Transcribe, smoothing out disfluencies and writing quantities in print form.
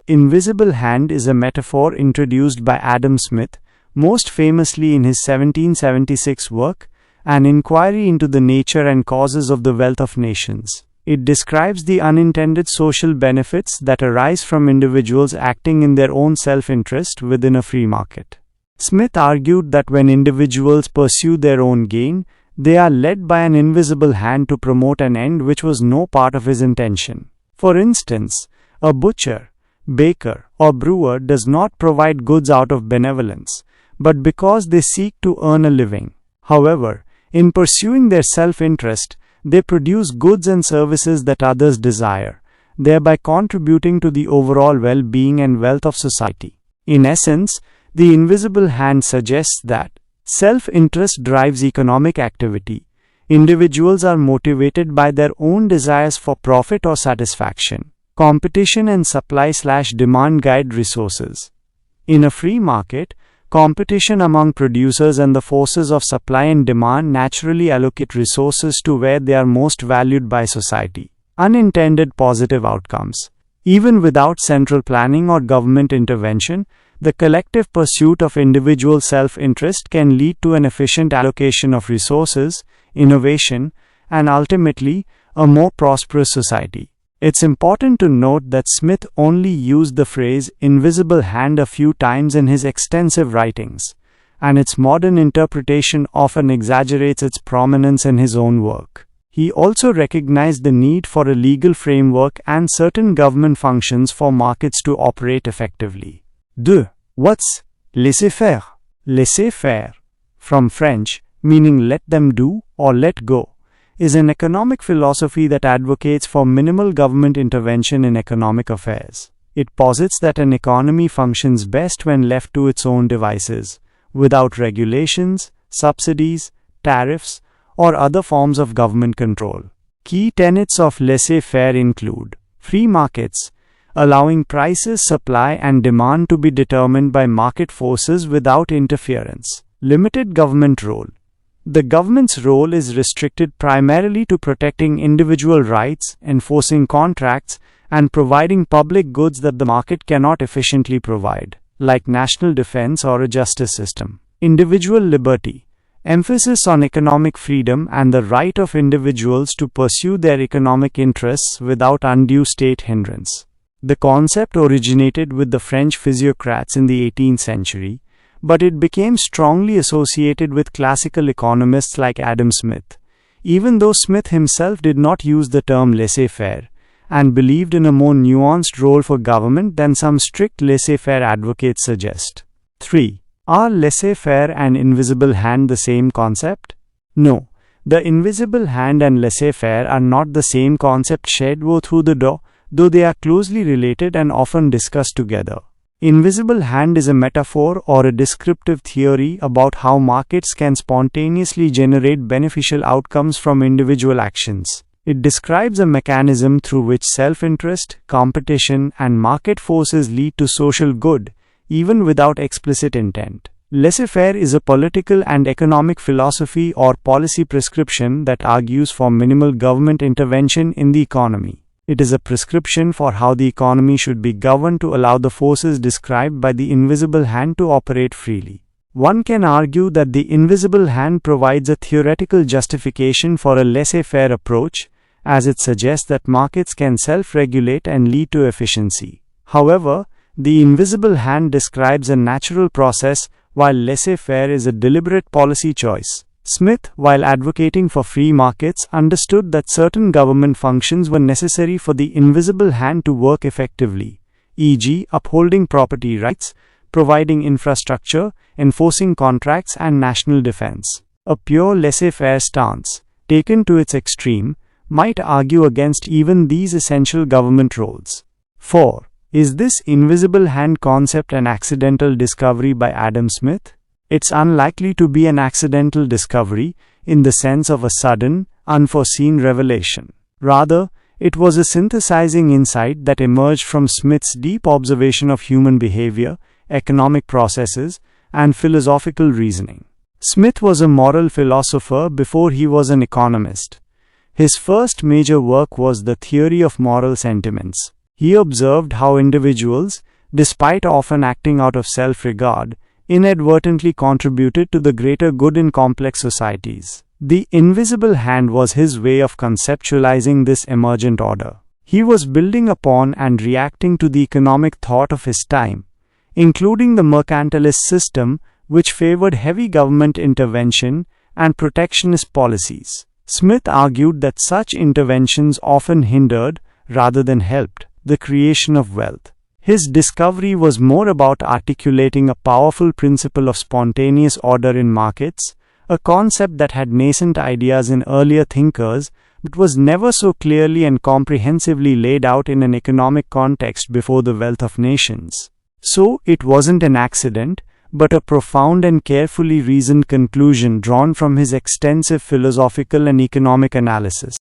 invisible hand is a metaphor introduced by Adam Smith, most famously in his 1776 work, An Inquiry into the Nature and Causes of the Wealth of Nations. It describes the unintended social benefits that arise from individuals acting in their own self-interest within a free market. Smith argued that when individuals pursue their own gain, they are led by an invisible hand to promote an end which was no part of his intention. For instance, a butcher, baker, or brewer does not provide goods out of benevolence, but because they seek to earn a living. However, in pursuing their self-interest, they produce goods and services that others desire, thereby contributing to the overall well-being and wealth of society. In essence, the invisible hand suggests that self-interest drives economic activity. Individuals are motivated by their own desires for profit or satisfaction. Competition and supply/demand guide resources. In a free market, competition among producers and the forces of supply and demand naturally allocate resources to where they are most valued by society. Unintended positive outcomes. Even without central planning or government intervention, the collective pursuit of individual self-interest can lead to an efficient allocation of resources, innovation, and ultimately, a more prosperous society. It's important to note that Smith only used the phrase invisible hand a few times in his extensive writings, and its modern interpretation often exaggerates its prominence in his own work. He also recognized the need for a legal framework and certain government functions for markets to operate effectively. 2. What's laissez-faire? Laissez-faire, from French, meaning let them do or let go, is an economic philosophy that advocates for minimal government intervention in economic affairs. It posits that an economy functions best when left to its own devices, without regulations, subsidies, tariffs, or other forms of government control. Key tenets of laissez-faire include free markets, allowing prices, supply, and demand to be determined by market forces without interference. Limited government role. The government's role is restricted primarily to protecting individual rights, enforcing contracts, and providing public goods that the market cannot efficiently provide, like national defense or a justice system. Individual liberty. Emphasis on economic freedom and the right of individuals to pursue their economic interests without undue state hindrance. The concept originated with the French physiocrats in the 18th century, but it became strongly associated with classical economists like Adam Smith, even though Smith himself did not use the term laissez-faire, and believed in a more nuanced role for government than some strict laissez-faire advocates suggest. 3. Are laissez-faire and invisible hand the same concept? No. The invisible hand and laissez-faire are not the same concept shared through the door, though they are closely related and often discussed together. Invisible hand is a metaphor or a descriptive theory about how markets can spontaneously generate beneficial outcomes from individual actions. It describes a mechanism through which self-interest, competition, and market forces lead to social good, even without explicit intent. Laissez-faire is a political and economic philosophy or policy prescription that argues for minimal government intervention in the economy. It is a prescription for how the economy should be governed to allow the forces described by the invisible hand to operate freely. One can argue that the invisible hand provides a theoretical justification for a laissez-faire approach, as it suggests that markets can self-regulate and lead to efficiency. However, the invisible hand describes a natural process, while laissez-faire is a deliberate policy choice. Smith, while advocating for free markets, understood that certain government functions were necessary for the invisible hand to work effectively, e.g., upholding property rights, providing infrastructure, enforcing contracts, and national defense. A pure laissez-faire stance, taken to its extreme, might argue against even these essential government roles. 4. Is this invisible hand concept an accidental discovery by Adam Smith? It's unlikely to be an accidental discovery in the sense of a sudden, unforeseen revelation. Rather, it was a synthesizing insight that emerged from Smith's deep observation of human behavior, economic processes, and philosophical reasoning. Smith was a moral philosopher before he was an economist. His first major work was The Theory of Moral Sentiments, He observed how individuals, despite often acting out of self-regard, inadvertently contributed to the greater good in complex societies. The invisible hand was his way of conceptualizing this emergent order. He was building upon and reacting to the economic thought of his time, including the mercantilist system, which favored heavy government intervention and protectionist policies. Smith argued that such interventions often hindered, rather than helped, the creation of wealth. His discovery was more about articulating a powerful principle of spontaneous order in markets, a concept that had nascent ideas in earlier thinkers, but was never so clearly and comprehensively laid out in an economic context before the Wealth of Nations. So, it wasn't an accident, but a profound and carefully reasoned conclusion drawn from his extensive philosophical and economic analysis.